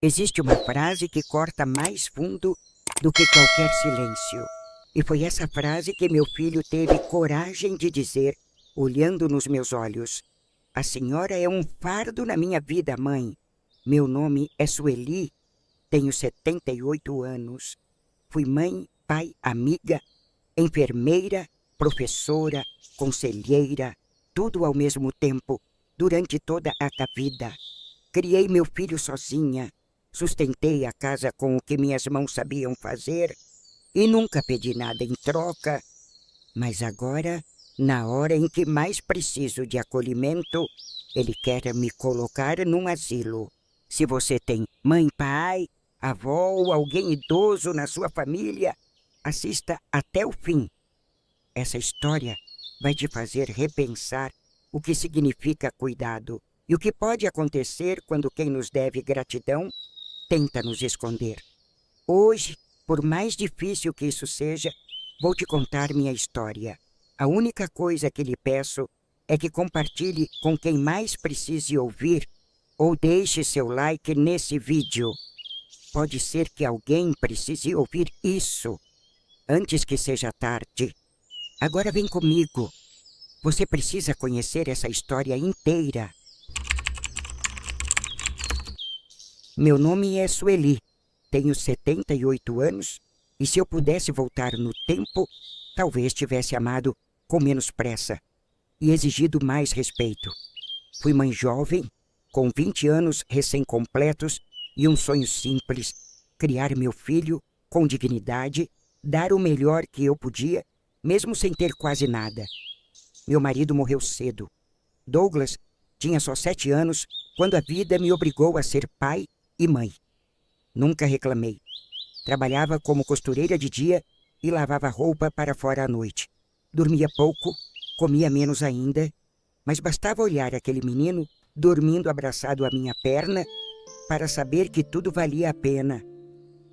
Existe uma frase que corta mais fundo do que qualquer silêncio. E foi essa frase que meu filho teve coragem de dizer, olhando nos meus olhos. A senhora é um fardo na minha vida, mãe. Meu nome é Sueli, tenho 78 anos. Fui mãe, pai, amiga, enfermeira, professora, conselheira, tudo ao mesmo tempo, durante toda a vida. Criei meu filho sozinha, sustentei a casa com o que minhas mãos sabiam fazer e nunca pedi nada em troca. Mas agora, na hora em que mais preciso de acolhimento, ele quer me colocar num asilo. Se você tem mãe, pai, avó ou alguém idoso na sua família, assista até o fim. Essa história vai te fazer repensar o que significa cuidado e o que pode acontecer quando quem nos deve gratidão tenta nos esconder. Hoje, por mais difícil que isso seja, vou te contar minha história. A única coisa que lhe peço é que compartilhe com quem mais precise ouvir ou deixe seu like nesse vídeo. Pode ser que alguém precise ouvir isso antes que seja tarde. Agora vem comigo. Você precisa conhecer essa história inteira. Meu nome é Sueli, tenho 78 anos e se eu pudesse voltar no tempo, talvez tivesse amado com menos pressa e exigido mais respeito. Fui mãe jovem, com 20 anos recém-completos e um sonho simples, criar meu filho com dignidade, dar o melhor que eu podia, mesmo sem ter quase nada. Meu marido morreu cedo. Douglas tinha só 7 anos quando a vida me obrigou a ser pai e mãe. Nunca reclamei. Trabalhava como costureira de dia e lavava roupa para fora à noite. Dormia pouco, comia menos ainda, mas bastava olhar aquele menino dormindo abraçado à minha perna para saber que tudo valia a pena.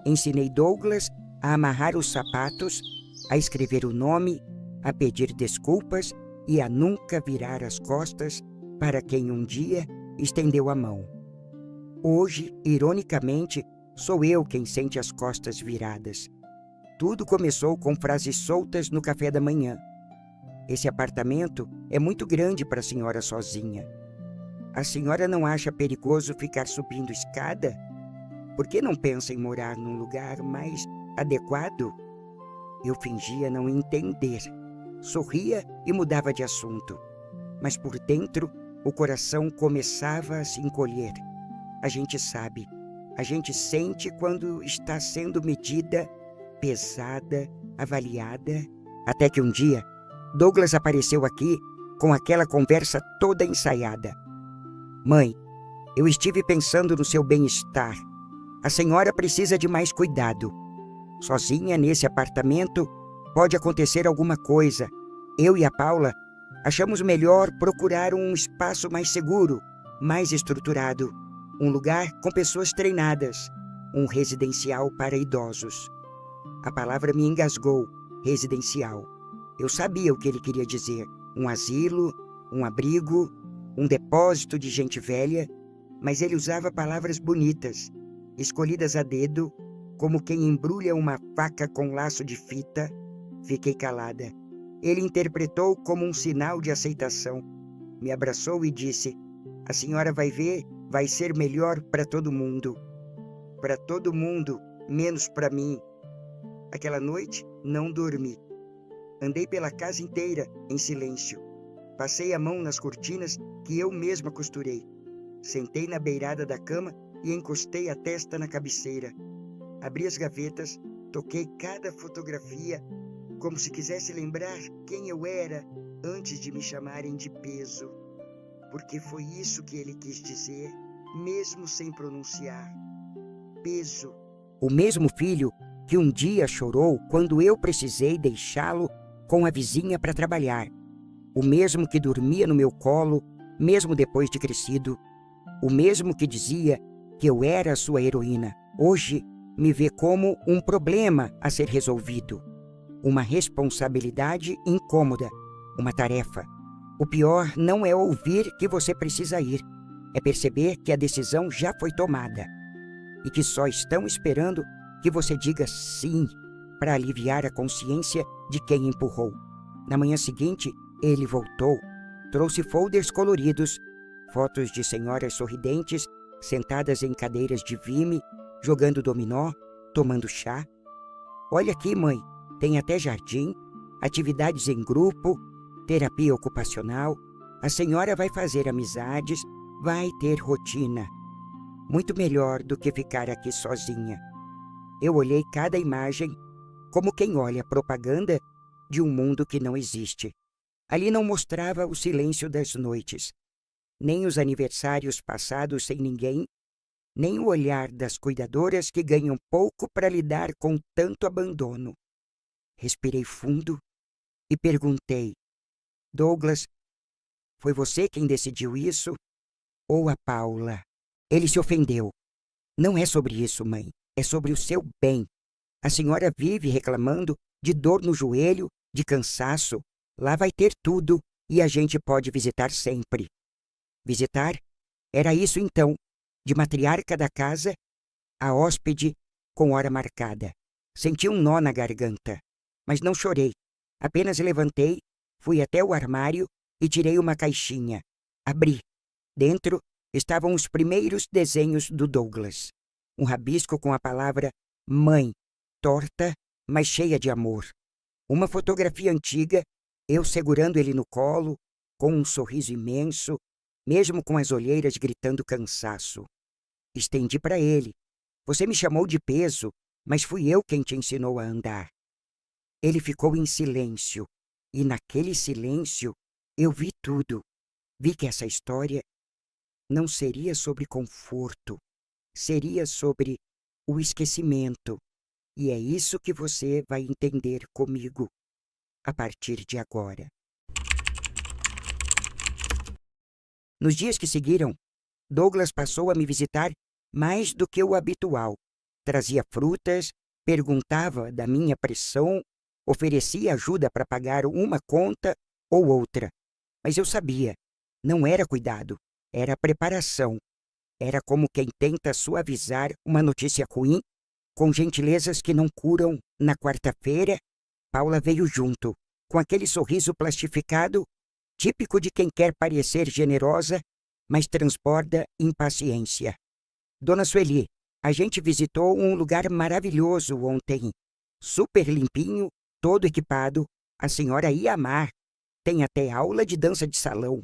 Ensinei Douglas a amarrar os sapatos, a escrever o nome, a pedir desculpas e a nunca virar as costas para quem um dia estendeu a mão. Hoje, ironicamente, sou eu quem sente as costas viradas. Tudo começou com frases soltas no café da manhã. Esse apartamento é muito grande para a senhora sozinha. A senhora não acha perigoso ficar subindo escada? Por que não pensa em morar num lugar mais adequado? Eu fingia não entender. Sorria e mudava de assunto. Mas por dentro, o coração começava a se encolher. A gente sabe, a gente sente quando está sendo medida, pesada, avaliada. Até que um dia, Douglas apareceu aqui com aquela conversa toda ensaiada. Mãe, eu estive pensando no seu bem-estar. A senhora precisa de mais cuidado. Sozinha nesse apartamento, pode acontecer alguma coisa. Eu e a Paula achamos melhor procurar um espaço mais seguro, mais estruturado. Um lugar com pessoas treinadas, um residencial para idosos. A palavra me engasgou, residencial. Eu sabia o que ele queria dizer, um asilo, um abrigo, um depósito de gente velha, mas ele usava palavras bonitas, escolhidas a dedo, como quem embrulha uma faca com laço de fita. Fiquei calada. Ele interpretou como um sinal de aceitação. Me abraçou e disse, a senhora vai ver, vai ser melhor para todo mundo. Para todo mundo, menos para mim. Aquela noite, não dormi. Andei pela casa inteira, em silêncio. Passei a mão nas cortinas que eu mesma costurei. Sentei na beirada da cama e encostei a testa na cabeceira. Abri as gavetas, toquei cada fotografia, como se quisesse lembrar quem eu era antes de me chamarem de peso. Porque foi isso que ele quis dizer, mesmo sem pronunciar. Peso. O mesmo filho que um dia chorou quando eu precisei deixá-lo com a vizinha para trabalhar. O mesmo que dormia no meu colo, mesmo depois de crescido. O mesmo que dizia que eu era a sua heroína. Hoje me vê como um problema a ser resolvido. Uma responsabilidade incômoda, uma tarefa. O pior não é ouvir que você precisa ir, é perceber que a decisão já foi tomada. e que só estão esperando que você diga sim para aliviar a consciência de quem empurrou. Na manhã seguinte, ele voltou, trouxe folders coloridos, fotos de senhoras sorridentes, sentadas em cadeiras de vime, jogando dominó, tomando chá. Olha aqui, mãe, tem até jardim, atividades em grupo, terapia ocupacional. A senhora vai fazer amizades, vai ter rotina. Muito melhor do que ficar aqui sozinha. Eu olhei cada imagem como quem olha a propaganda de um mundo que não existe. Ali não mostrava o silêncio das noites, nem os aniversários passados sem ninguém, nem o olhar das cuidadoras que ganham pouco para lidar com tanto abandono. Respirei fundo e perguntei: Douglas, foi você quem decidiu isso? Ou a Paula? Ele se ofendeu. Não é sobre isso, mãe. É sobre o seu bem. A senhora vive reclamando de dor no joelho, de cansaço. Lá vai ter tudo e a gente pode visitar sempre. Visitar? Era isso então, de matriarca da casa a hóspede com hora marcada. Senti um nó na garganta, mas não chorei. Apenas levantei, fui até o armário e tirei uma caixinha. Abri. Dentro estavam os primeiros desenhos do Douglas. Um rabisco com a palavra mãe, torta, mas cheia de amor. Uma fotografia antiga, eu segurando ele no colo, com um sorriso imenso, mesmo com as olheiras gritando cansaço. Estendi para ele. Você me chamou de peso, mas fui eu quem te ensinou a andar. Ele ficou em silêncio, e naquele silêncio eu vi tudo. Vi que essa história não seria sobre conforto, seria sobre o esquecimento. E é isso que você vai entender comigo a partir de agora. Nos dias que seguiram, Douglas passou a me visitar mais do que o habitual. Trazia frutas, perguntava da minha pressão, oferecia ajuda para pagar uma conta ou outra. Mas eu sabia, não era cuidado, era preparação. Era como quem tenta suavizar uma notícia ruim, com gentilezas que não curam. Na quarta-feira, Paula veio junto, com aquele sorriso plastificado, típico de quem quer parecer generosa, mas transborda impaciência. Dona Sueli, a gente visitou um lugar maravilhoso ontem. Super limpinho, todo equipado. A senhora ia amar. Tem até aula de dança de salão.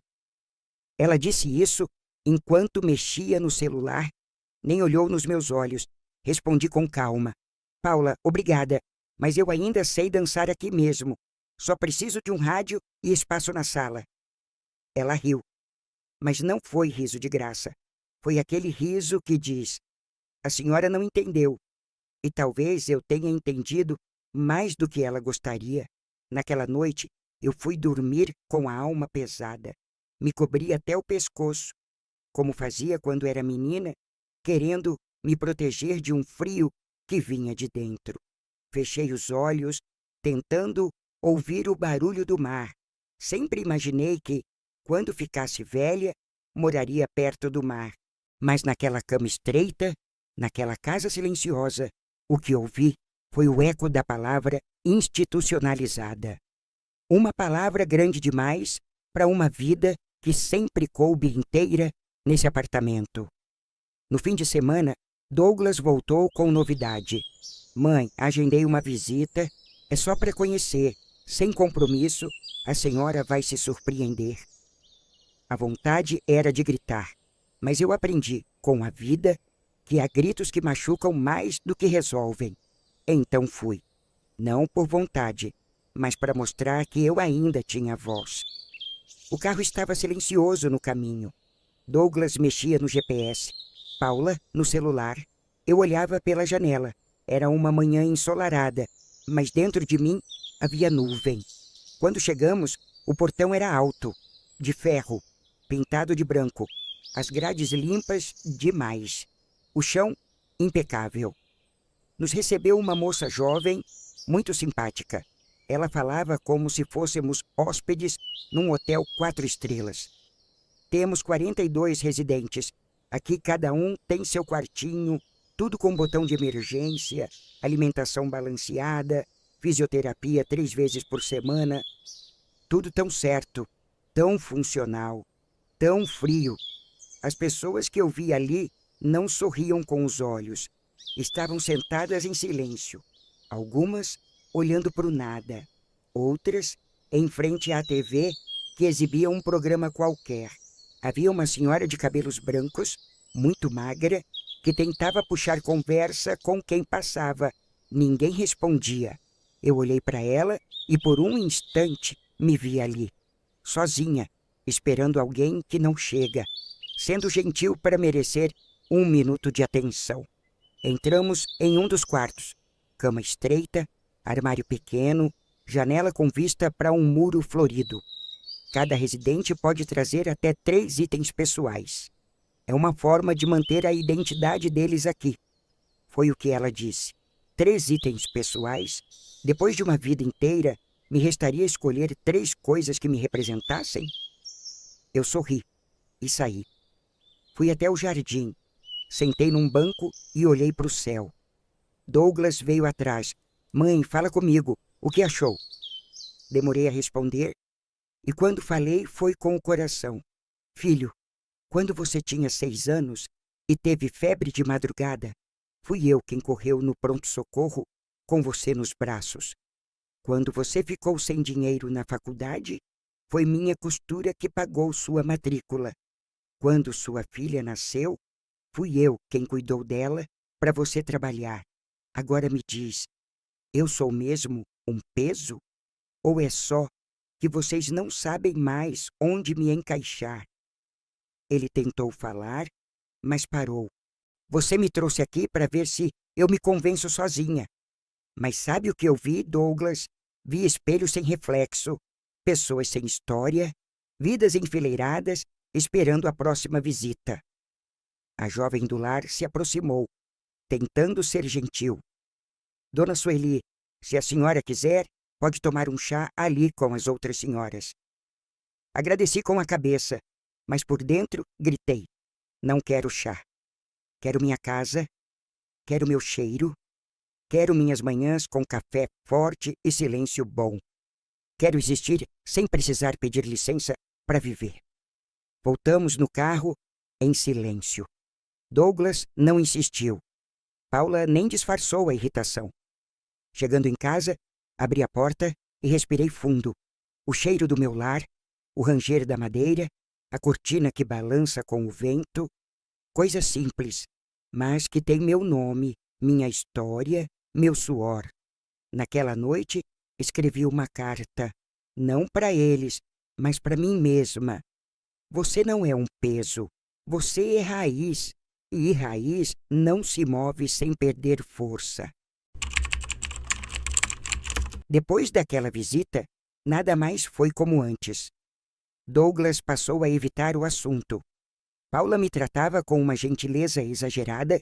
Ela disse isso enquanto mexia no celular, nem olhou nos meus olhos. Respondi com calma. Paula, obrigada, mas eu ainda sei dançar aqui mesmo. Só preciso de um rádio e espaço na sala. Ela riu. Mas não foi riso de graça. Foi aquele riso que diz: a senhora não entendeu. E talvez eu tenha entendido mais do que ela gostaria. Naquela noite, eu fui dormir com a alma pesada. Me cobri até o pescoço, como fazia quando era menina, querendo me proteger de um frio que vinha de dentro. Fechei os olhos, tentando ouvir o barulho do mar. Sempre imaginei que, quando ficasse velha, moraria perto do mar. Mas naquela cama estreita, naquela casa silenciosa, o que ouvi foi o eco da palavra institucionalizada. Uma palavra grande demais para uma vida que sempre coube inteira nesse apartamento. No fim de semana, Douglas voltou com novidade. Mãe, agendei uma visita, é só para conhecer, sem compromisso, a senhora vai se surpreender. A vontade era de gritar, mas eu aprendi, com a vida, que há gritos que machucam mais do que resolvem. Então fui. Não por vontade, mas para mostrar que eu ainda tinha voz. O carro estava silencioso no caminho. Douglas mexia no GPS. Paula, no celular. Eu olhava pela janela. Era uma manhã ensolarada, mas dentro de mim havia nuvem. Quando chegamos, o portão era alto, de ferro, pintado de branco. As grades limpas demais. O chão impecável. Nos recebeu uma moça jovem, muito simpática. Ela falava como se fôssemos hóspedes num hotel 4 estrelas. Temos 42 residentes. Aqui cada um tem seu quartinho, Tudo com botão de emergência, alimentação balanceada, fisioterapia 3 vezes por semana. Tudo tão certo, tão funcional, tão frio. As pessoas que eu vi ali não sorriam com os olhos. Estavam sentadas em silêncio. Algumas olhando para o nada. Outras em frente à TV que exibia um programa qualquer. Havia uma senhora de cabelos brancos, muito magra, que tentava puxar conversa com quem passava. Ninguém respondia. Eu olhei para ela e por um instante me vi ali, sozinha, esperando alguém que não chega, sendo gentil para merecer 1 minuto de atenção. Entramos em um dos quartos. Cama estreita, armário pequeno, janela com vista para um muro florido. Cada residente pode trazer até 3 itens pessoais. É uma forma de manter a identidade deles aqui. Foi o que ela disse. 3 itens pessoais? Depois de uma vida inteira, me restaria escolher 3 coisas que me representassem? Eu sorri e saí. Fui até o jardim. Sentei num banco e olhei para o céu. Douglas veio atrás. Mãe, fala comigo. O que achou? Demorei a responder. E quando falei, foi com o coração. Filho, quando você tinha 6 anos e teve febre de madrugada, fui eu quem correu no pronto-socorro com você nos braços. Quando você ficou sem dinheiro na faculdade, foi minha costura que pagou sua matrícula. Quando sua filha nasceu, fui eu quem cuidou dela para você trabalhar. Agora me diz, eu sou mesmo um peso? Ou é só que vocês não sabem mais onde me encaixar? Ele tentou falar, mas parou. Você me trouxe aqui para ver se eu me convenço sozinha. Mas sabe o que eu vi, Douglas? Vi espelhos sem reflexo, pessoas sem história, vidas enfileiradas esperando a próxima visita. A jovem do lar se aproximou, tentando ser gentil. Dona Sueli, se a senhora quiser, pode tomar um chá ali com as outras senhoras. Agradeci com a cabeça, mas por dentro gritei. Não quero chá. Quero minha casa, quero meu cheiro, quero minhas manhãs com café forte e silêncio bom. Quero existir sem precisar pedir licença para viver. Voltamos no carro em silêncio. Douglas não insistiu. Paula nem disfarçou a irritação. Chegando em casa, abri a porta e respirei fundo. O cheiro do meu lar, o ranger da madeira, a cortina que balança com o vento. Coisa simples, mas que tem meu nome, minha história, meu suor. Naquela noite, escrevi uma carta, não para eles, mas para mim mesma. Você não é um peso, você é raiz, e raiz não se move sem perder força. Depois daquela visita, nada mais foi como antes. Douglas passou a evitar o assunto. Paula me tratava com uma gentileza exagerada,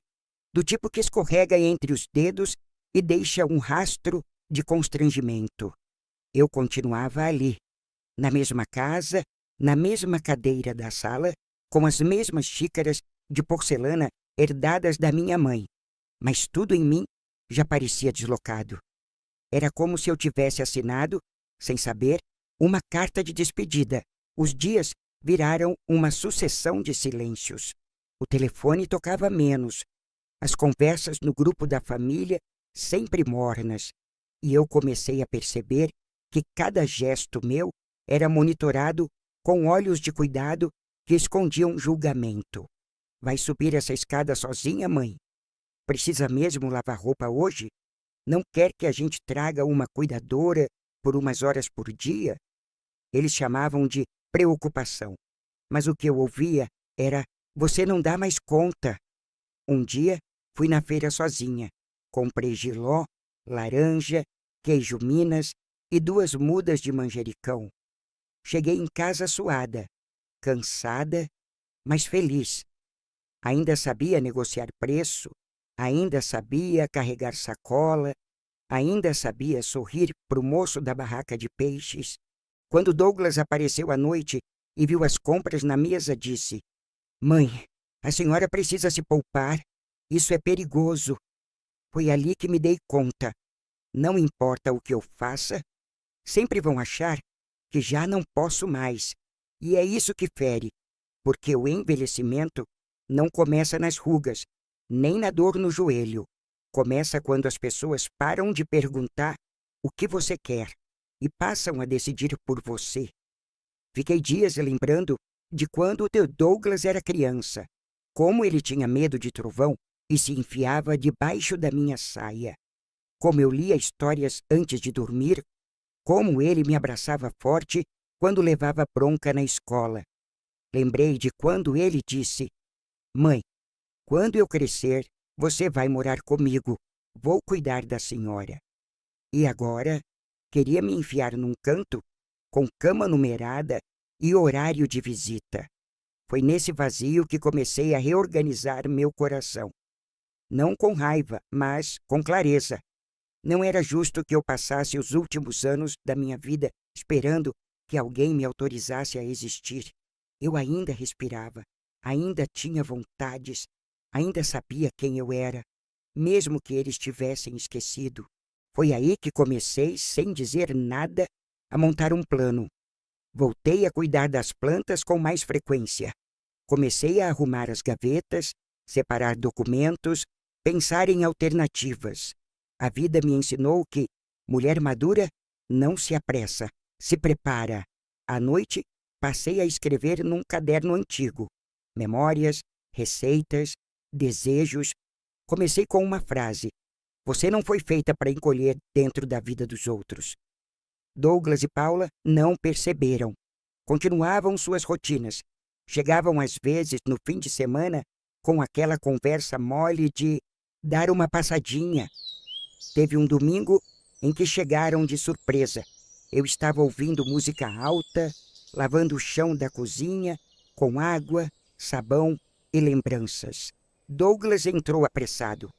do tipo que escorrega entre os dedos e deixa um rastro de constrangimento. Eu continuava ali, na mesma casa, na mesma cadeira da sala, com as mesmas xícaras de porcelana herdadas da minha mãe, mas tudo em mim já parecia deslocado. Era como se eu tivesse assinado, sem saber, uma carta de despedida. Os dias viraram uma sucessão de silêncios. O telefone tocava menos, as conversas no grupo da família sempre mornas, e eu comecei a perceber que cada gesto meu era monitorado com olhos de cuidado que escondiam julgamento. Vai subir essa escada sozinha, mãe? Precisa mesmo lavar roupa hoje? Não quer que a gente traga uma cuidadora por umas horas por dia? Eles chamavam de preocupação, mas o que eu ouvia era: você não dá mais conta. Um dia fui na feira sozinha. Comprei jiló, laranja, queijo Minas e 2 mudas de manjericão. Cheguei em casa suada, cansada, mas feliz. Ainda sabia negociar preço, ainda sabia carregar sacola, ainda sabia sorrir para o moço da barraca de peixes. Quando Douglas apareceu à noite e viu as compras na mesa, disse: Mãe, a senhora precisa se poupar. Isso é perigoso. Foi ali que me dei conta. Não importa o que eu faça, sempre vão achar que já não posso mais. E é isso que fere, porque o envelhecimento não começa nas rugas, nem na dor no joelho. Começa quando as pessoas param de perguntar o que você quer e passam a decidir por você. Fiquei dias lembrando de quando o teu Douglas era criança, como ele tinha medo de trovão e se enfiava debaixo da minha saia. Como eu lia histórias antes de dormir, como ele me abraçava forte quando levava bronca na escola. Lembrei de quando ele disse: Mãe, quando eu crescer, você vai morar comigo. Vou cuidar da senhora. E agora, queria me enfiar num canto, com cama numerada e horário de visita. Foi nesse vazio que comecei a reorganizar meu coração. Não com raiva, mas com clareza. Não era justo que eu passasse os últimos anos da minha vida esperando que alguém me autorizasse a existir. Eu ainda respirava, ainda tinha vontades, ainda sabia quem eu era, mesmo que eles tivessem esquecido. Foi aí que comecei, sem dizer nada, a montar um plano. Voltei a cuidar das plantas com mais frequência. Comecei a arrumar as gavetas, separar documentos, pensar em alternativas. A vida me ensinou que mulher madura não se apressa, se prepara. À noite, passei a escrever num caderno antigo. Memórias, receitas, desejos. Comecei com uma frase: Você não foi feita para encolher dentro da vida dos outros. Douglas e Paula não perceberam. Continuavam suas rotinas. Chegavam às vezes no fim de semana com aquela conversa mole de dar uma passadinha. Teve um domingo em que chegaram de surpresa. Eu estava ouvindo música alta, lavando o chão da cozinha, com água, sabão e lembranças. Douglas entrou apressado.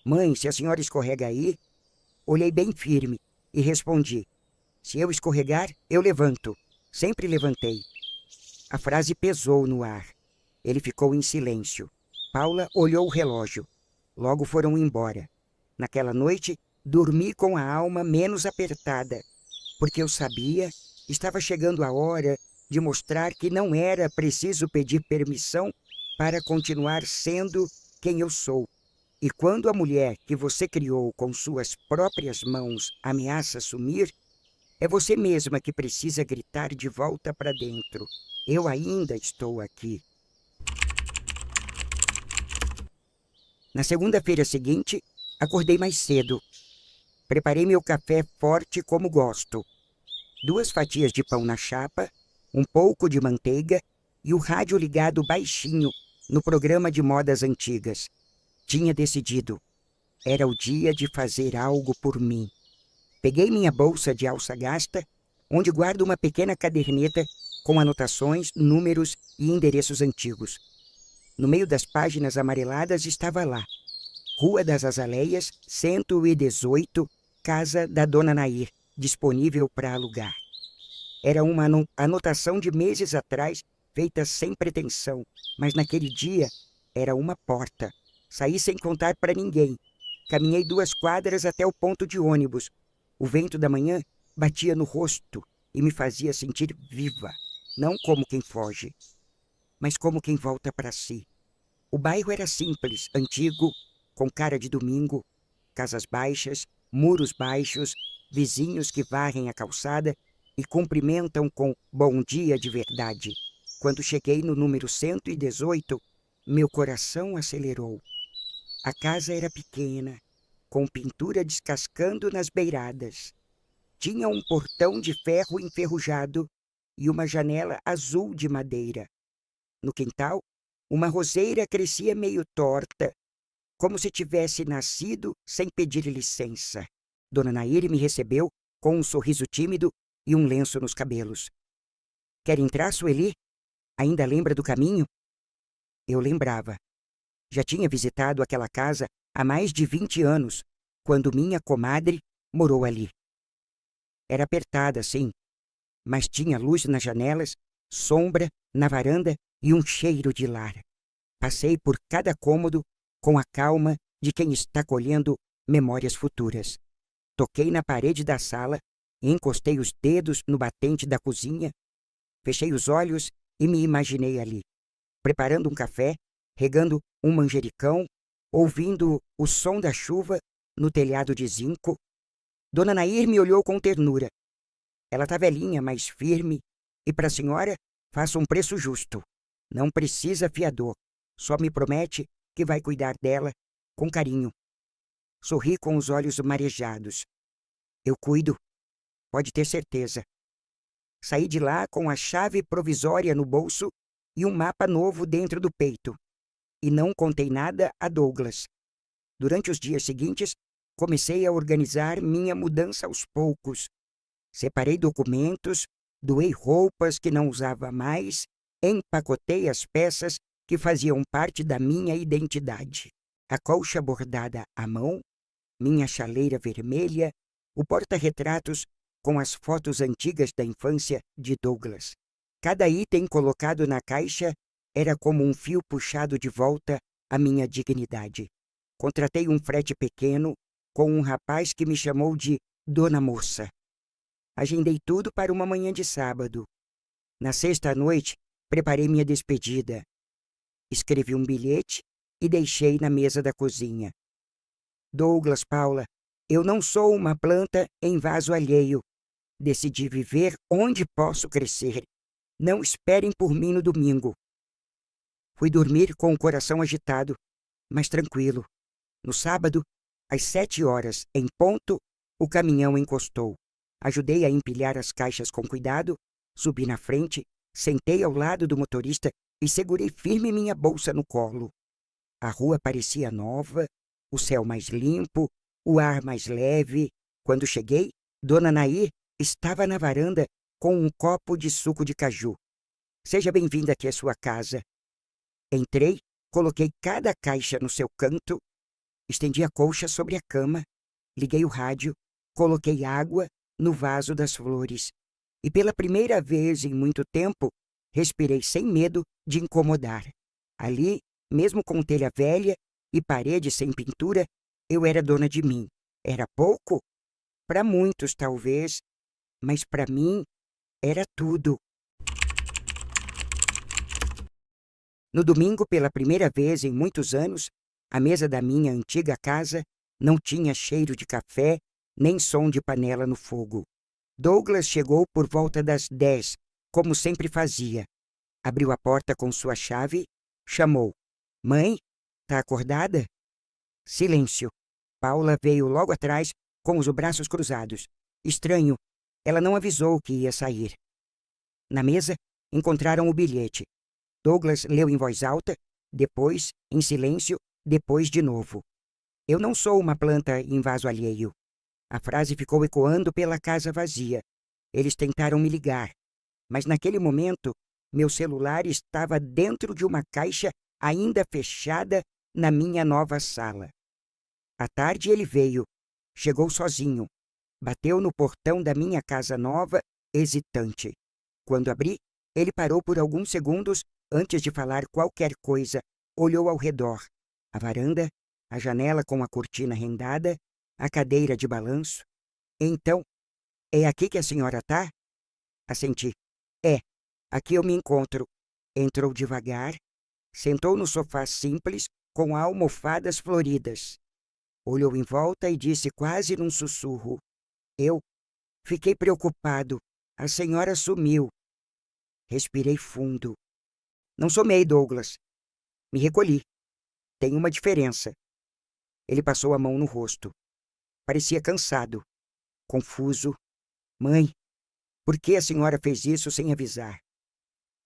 Mãe, se a senhora escorrega aí... Olhei bem firme e respondi: Se eu escorregar, eu levanto. Sempre levantei. A frase pesou no ar. Ele ficou em silêncio. Paula olhou o relógio. Logo foram embora. Naquela noite, dormi com a alma menos apertada, porque eu sabia, estava chegando a hora de mostrar que não era preciso pedir permissão para continuar sendo quem eu sou. E quando a mulher que você criou com suas próprias mãos ameaça sumir, é você mesma que precisa gritar de volta para dentro: Eu ainda estou aqui. Na segunda-feira seguinte, acordei mais cedo. Preparei meu café forte como gosto. 2 fatias de pão na chapa, um pouco de manteiga e o rádio ligado baixinho no programa de modas antigas. Tinha decidido. Era o dia de fazer algo por mim. Peguei minha bolsa de alça gasta, onde guardo uma pequena caderneta com anotações, números e endereços antigos. No meio das páginas amareladas estava lá: Rua das Azaleias, 118, casa da Dona Nair, disponível para alugar. Era uma anotação de meses atrás, feita sem pretensão, mas naquele dia era uma porta. Saí sem contar para ninguém. Caminhei 2 quadras até o ponto de ônibus. O vento da manhã batia no rosto e me fazia sentir viva, não como quem foge, mas como quem volta para si. O bairro era simples, antigo, com cara de domingo, casas baixas, muros baixos, vizinhos que varrem a calçada e cumprimentam com bom dia de verdade. Quando cheguei no número 118, meu coração acelerou. A casa era pequena, com pintura descascando nas beiradas. Tinha um portão de ferro enferrujado e uma janela azul de madeira. No quintal, uma roseira crescia meio torta, como se tivesse nascido sem pedir licença. Dona Nair me recebeu com um sorriso tímido e um lenço nos cabelos. Quer entrar, Sueli? Ainda lembra do caminho? Eu lembrava. Já tinha visitado aquela casa há mais de 20 anos, quando minha comadre morou ali. Era apertada, sim, mas tinha luz nas janelas, sombra na varanda e um cheiro de lar. Passei por cada cômodo com a calma de quem está colhendo memórias futuras. Toquei na parede da sala, encostei os dedos no batente da cozinha, fechei os olhos e me imaginei ali, preparando um café, regando um manjericão, ouvindo o som da chuva no telhado de zinco. Dona Nair me olhou com ternura. Ela tá velhinha, mas firme, e para a senhora faço um preço justo. Não precisa fiador, só me promete que vai cuidar dela com carinho. Sorri com os olhos marejados. Eu cuido, pode ter certeza. Saí de lá com a chave provisória no bolso e um mapa novo dentro do peito. E não contei nada a Douglas. Durante os dias seguintes, comecei a organizar minha mudança aos poucos. Separei documentos, doei roupas que não usava mais, empacotei as peças que faziam parte da minha identidade. A colcha bordada à mão, minha chaleira vermelha, o porta-retratos com as fotos antigas da infância de Douglas. Cada item colocado na caixa era como um fio puxado de volta à minha dignidade. Contratei um frete pequeno com um rapaz que me chamou de Dona Moça. Agendei tudo para uma manhã de sábado. Na sexta à noite, preparei minha despedida. Escrevi um bilhete e deixei na mesa da cozinha. Douglas, Paula, eu não sou uma planta em vaso alheio. Decidi viver onde posso crescer. Não esperem por mim no domingo. Fui dormir com o coração agitado, mas tranquilo. No sábado, às 7h, em ponto, o caminhão encostou. Ajudei a empilhar as caixas com cuidado, subi na frente, sentei ao lado do motorista e segurei firme minha bolsa no colo. A rua parecia nova, o céu mais limpo, o ar mais leve. Quando cheguei, Dona Nair estava na varanda com um copo de suco de caju. Seja bem-vinda aqui à sua casa. Entrei, coloquei cada caixa no seu canto, estendi a colcha sobre a cama, liguei o rádio, coloquei água no vaso das flores e pela primeira vez em muito tempo respirei sem medo de incomodar. Ali, mesmo com telha velha e parede sem pintura, eu era dona de mim. Era pouco? Para muitos, talvez, mas para mim era tudo. No domingo, pela primeira vez em muitos anos, a mesa da minha antiga casa não tinha cheiro de café nem som de panela no fogo. Douglas chegou por volta das 10, como sempre fazia. Abriu a porta com sua chave, chamou. Mãe, tá acordada? Silêncio. Paula veio logo atrás com os braços cruzados. Estranho, ela não avisou que ia sair. Na mesa, encontraram o bilhete. Douglas leu em voz alta, depois, em silêncio, depois de novo. Eu não sou uma planta em vaso alheio. A frase ficou ecoando pela casa vazia. Eles tentaram me ligar, mas naquele momento, meu celular estava dentro de uma caixa ainda fechada na minha nova sala. À tarde ele veio. Chegou sozinho. Bateu no portão da minha casa nova, hesitante. Quando abri, ele parou por alguns segundos antes de falar qualquer coisa. Olhou ao redor. A varanda, a janela com a cortina rendada, a cadeira de balanço. Então, é aqui que a senhora tá? Assenti. É, aqui eu me encontro. Entrou devagar, sentou no sofá simples com almofadas floridas. Olhou em volta e disse quase num sussurro. Eu fiquei preocupado. A senhora sumiu. Respirei fundo. Não somei, Douglas. Me recolhi. Tem uma diferença. Ele passou a mão no rosto. Parecia cansado, confuso. Mãe, por que a senhora fez isso sem avisar?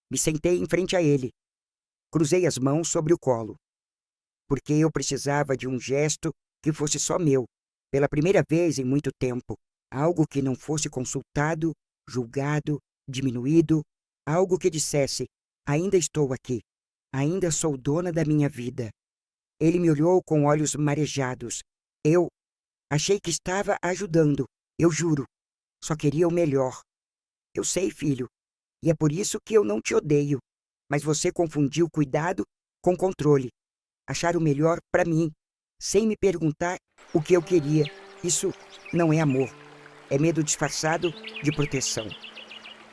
Me sentei em frente a ele. Cruzei as mãos sobre o colo. Porque eu precisava de um gesto que fosse só meu, pela primeira vez em muito tempo. Algo que não fosse consultado, julgado, diminuído. Algo que dissesse, ainda estou aqui. Ainda sou dona da minha vida. Ele me olhou com olhos marejados. Eu achei que estava ajudando, eu juro. Só queria o melhor. Eu sei, filho, e é por isso que eu não te odeio. Mas você confundiu cuidado com controle. achar o melhor para mim, sem me perguntar o que eu queria. Isso não é amor, é medo disfarçado de proteção.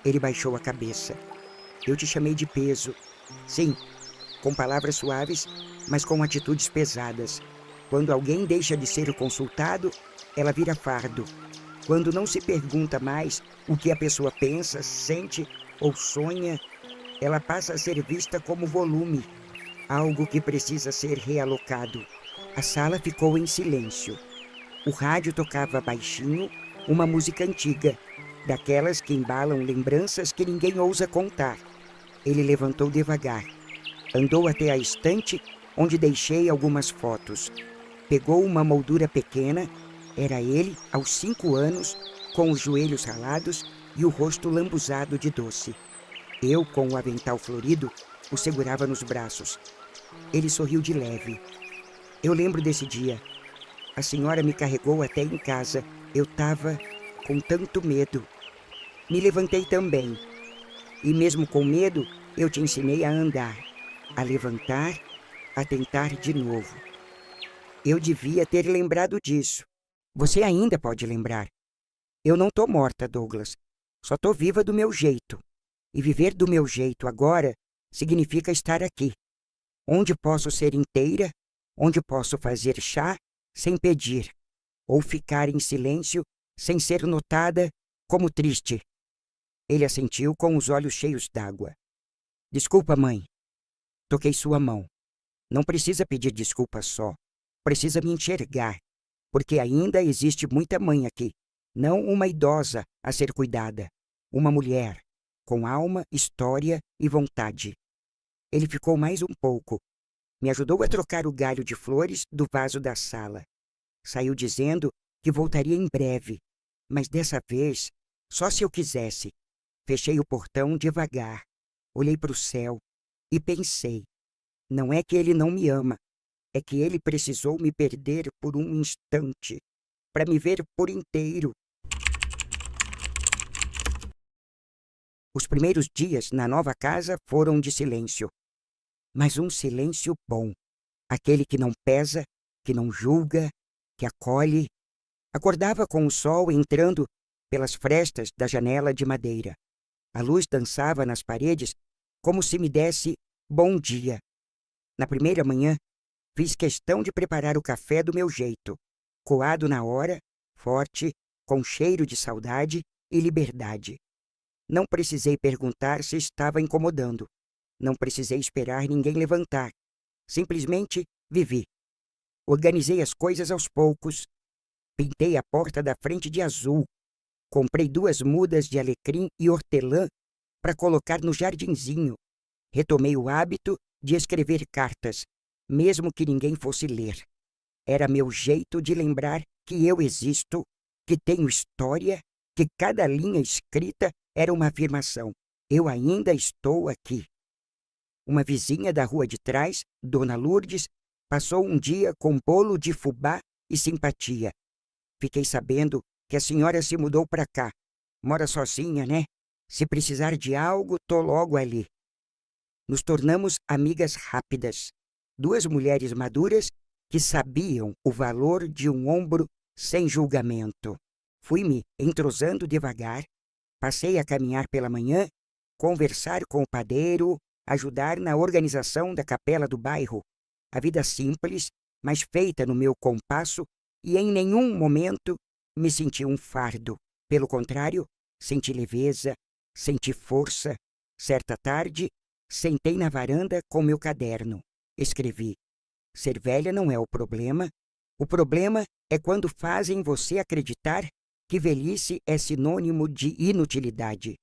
Ele baixou a cabeça. Eu te chamei de peso. Sim, com palavras suaves, mas com atitudes pesadas. Quando alguém deixa de ser consultado, ela vira fardo. Quando não se pergunta mais o que a pessoa pensa, sente ou sonha, ela passa a ser vista como volume, algo que precisa ser realocado. A sala ficou em silêncio. O rádio tocava baixinho uma música antiga, daquelas que embalam lembranças que ninguém ousa contar. Ele levantou devagar. Andou até a estante onde deixei algumas fotos. Pegou uma moldura pequena. Era ele, aos 5 anos, com os joelhos ralados e o rosto lambuzado de doce. Eu, com o avental florido, o segurava nos braços. Ele sorriu de leve. Eu lembro desse dia. A senhora me carregou até em casa. Eu estava com tanto medo. Me levantei também. E mesmo com medo, eu te ensinei a andar, a levantar, a tentar de novo. Eu devia ter lembrado disso. Você ainda pode lembrar. Eu não tô morta, Douglas. Só tô viva do meu jeito. E viver do meu jeito agora significa estar aqui, onde posso ser inteira, onde posso fazer chá sem pedir, ou ficar em silêncio sem ser notada como triste. Ele assentiu com os olhos cheios d'água. Desculpa, mãe. Toquei sua mão. Não precisa pedir desculpa só. Precisa me enxergar, porque ainda existe muita mãe aqui, não uma idosa a ser cuidada, uma mulher com alma, história e vontade. Ele ficou mais um pouco. Me ajudou a trocar o galho de flores do vaso da sala. Saiu dizendo que voltaria em breve, mas dessa vez, só se eu quisesse. Fechei o portão devagar, olhei para o céu e pensei, não é que ele não me ama, é que ele precisou me perder por um instante, para me ver por inteiro. Os primeiros dias na nova casa foram de silêncio, mas um silêncio bom, aquele que não pesa, que não julga, que acolhe. Acordava com o sol entrando pelas frestas da janela de madeira. A luz dançava nas paredes como se me desse bom dia. Na primeira manhã, fiz questão de preparar o café do meu jeito, coado na hora, forte, com cheiro de saudade e liberdade. Não precisei perguntar se estava incomodando. Não precisei esperar ninguém levantar. Simplesmente vivi. Organizei as coisas aos poucos. Pintei a porta da frente de azul. Comprei 2 mudas de alecrim e hortelã para colocar no jardinzinho. Retomei o hábito de escrever cartas, mesmo que ninguém fosse ler. Era meu jeito de lembrar que eu existo, que tenho história, que cada linha escrita era uma afirmação. Eu ainda estou aqui. Uma vizinha da rua de trás, Dona Lourdes, passou um dia com bolo de fubá e simpatia. Fiquei sabendo que a senhora se mudou para cá. Mora sozinha, né? Se precisar de algo, tô logo ali. Nos tornamos amigas rápidas. 2 mulheres maduras que sabiam o valor de um ombro sem julgamento. Fui me entrosando devagar. Passei a caminhar pela manhã, conversar com o padeiro, ajudar na organização da capela do bairro. A vida simples, mas feita no meu compasso, e em nenhum momento me senti um fardo. Pelo contrário, senti leveza, senti força. Certa tarde, sentei na varanda com meu caderno. Escrevi: ser velha não é o problema. O problema é quando fazem você acreditar que velhice é sinônimo de inutilidade.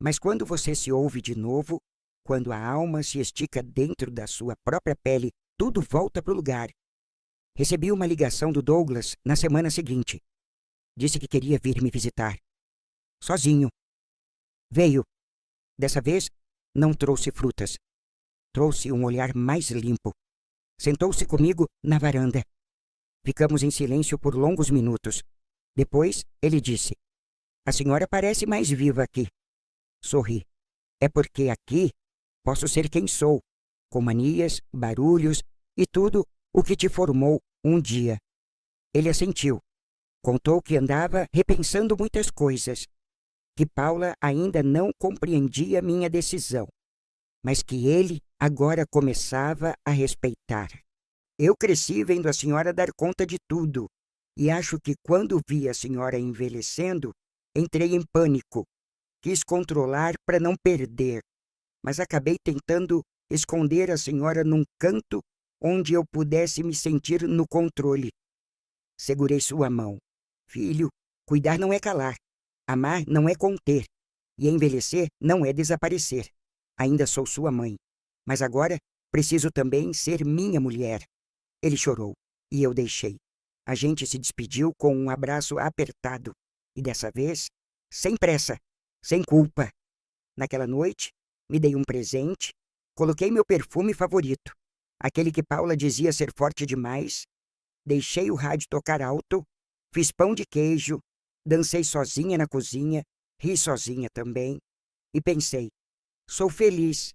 Mas quando você se ouve de novo, quando a alma se estica dentro da sua própria pele, tudo volta para o lugar. Recebi uma ligação do Douglas na semana seguinte. Disse que queria vir me visitar. Sozinho. Veio. Dessa vez, não trouxe frutas. Trouxe um olhar mais limpo. Sentou-se comigo na varanda. Ficamos em silêncio por longos minutos. Depois, ele disse: a senhora parece mais viva aqui. Sorri. É porque aqui posso ser quem sou, com manias, barulhos e tudo o que te formou um dia. Ele assentiu. Contou que andava repensando muitas coisas, que Paula ainda não compreendia minha decisão, mas que ele agora começava a respeitar. Eu cresci vendo a senhora dar conta de tudo, e acho que quando vi a senhora envelhecendo, entrei em pânico. Quis controlar para não perder, mas acabei tentando esconder a senhora num canto onde eu pudesse me sentir no controle. Segurei sua mão. Filho, cuidar não é calar. Amar não é conter. E envelhecer não é desaparecer. Ainda sou sua mãe. Mas agora preciso também ser minha mulher. Ele chorou e eu deixei. A gente se despediu com um abraço apertado. E dessa vez, sem pressa, sem culpa. Naquela noite, me dei um presente, coloquei meu perfume favorito, aquele que Paula dizia ser forte demais, deixei o rádio tocar alto, fiz pão de queijo, dancei sozinha na cozinha, ri sozinha também, e pensei, sou feliz,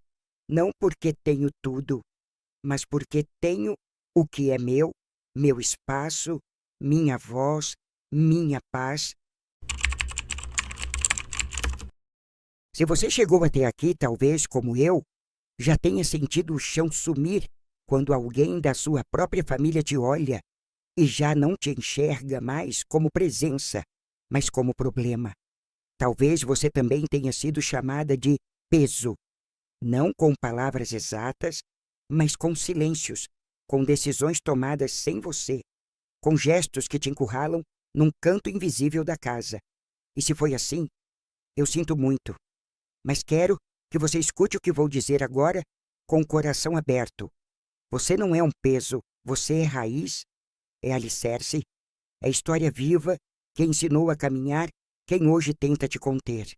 não porque tenho tudo, mas porque tenho o que é meu espaço, minha voz, minha paz. Se você chegou até aqui, talvez, como eu, já tenha sentido o chão sumir quando alguém da sua própria família te olha e já não te enxerga mais como presença, mas como problema. Talvez você também tenha sido chamada de peso, não com palavras exatas, mas com silêncios, com decisões tomadas sem você, com gestos que te encurralam num canto invisível da casa. E se foi assim, eu sinto muito. Mas quero que você escute o que vou dizer agora com o coração aberto. Você não é um peso, você é raiz, é alicerce, é história viva que ensinou a caminhar quem hoje tenta te conter.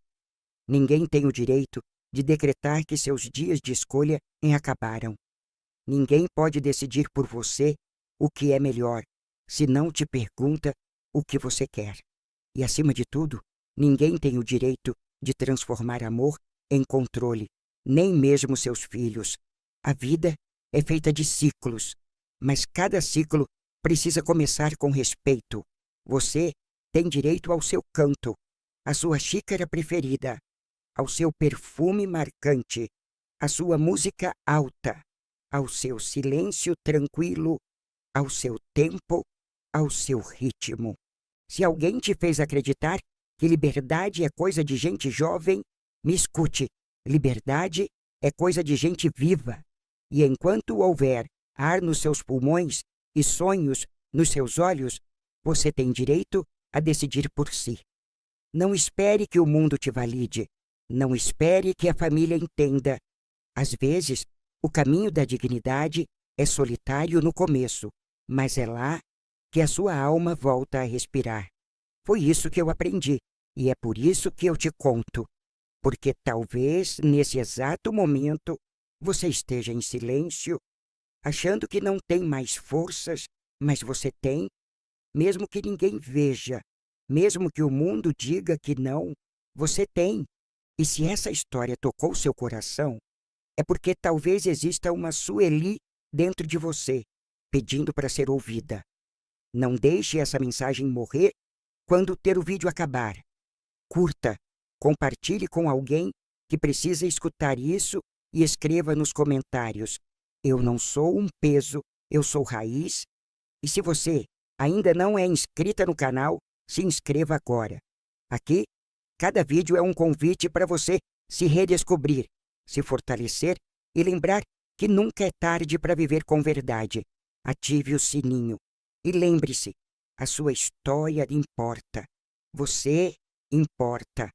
Ninguém tem o direito de decretar que seus dias de escolha acabaram. Ninguém pode decidir por você o que é melhor, se não te pergunta o que você quer. E, acima de tudo, ninguém tem o direito de transformar amor em controle, nem mesmo seus filhos. A vida é feita de ciclos, mas cada ciclo precisa começar com respeito. Você tem direito ao seu canto, à sua xícara preferida, ao seu perfume marcante, à sua música alta, ao seu silêncio tranquilo, ao seu tempo, ao seu ritmo. Se alguém te fez acreditar que liberdade é coisa de gente jovem, me escute. Liberdade é coisa de gente viva. E enquanto houver ar nos seus pulmões e sonhos nos seus olhos, você tem direito a decidir por si. Não espere que o mundo te valide. Não espere que a família entenda. Às vezes, o caminho da dignidade é solitário no começo, mas é lá que a sua alma volta a respirar. Foi isso que eu aprendi, e é por isso que eu te conto. Porque talvez, nesse exato momento, você esteja em silêncio, achando que não tem mais forças, mas você tem, mesmo que ninguém veja, mesmo que o mundo diga que não, você tem. E se essa história tocou seu coração, é porque talvez exista uma Sueli dentro de você, pedindo para ser ouvida. Não deixe essa mensagem morrer quando ter o vídeo acabar. Curta, compartilhe com alguém que precisa escutar isso e escreva nos comentários: eu não sou um peso, eu sou raiz. E se você ainda não é inscrita no canal, se inscreva agora. Aqui, cada vídeo é um convite para você se redescobrir, se fortalecer e lembrar que nunca é tarde para viver com verdade. Ative o sininho e lembre-se, a sua história importa. Você importa.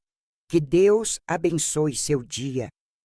Que Deus abençoe seu dia.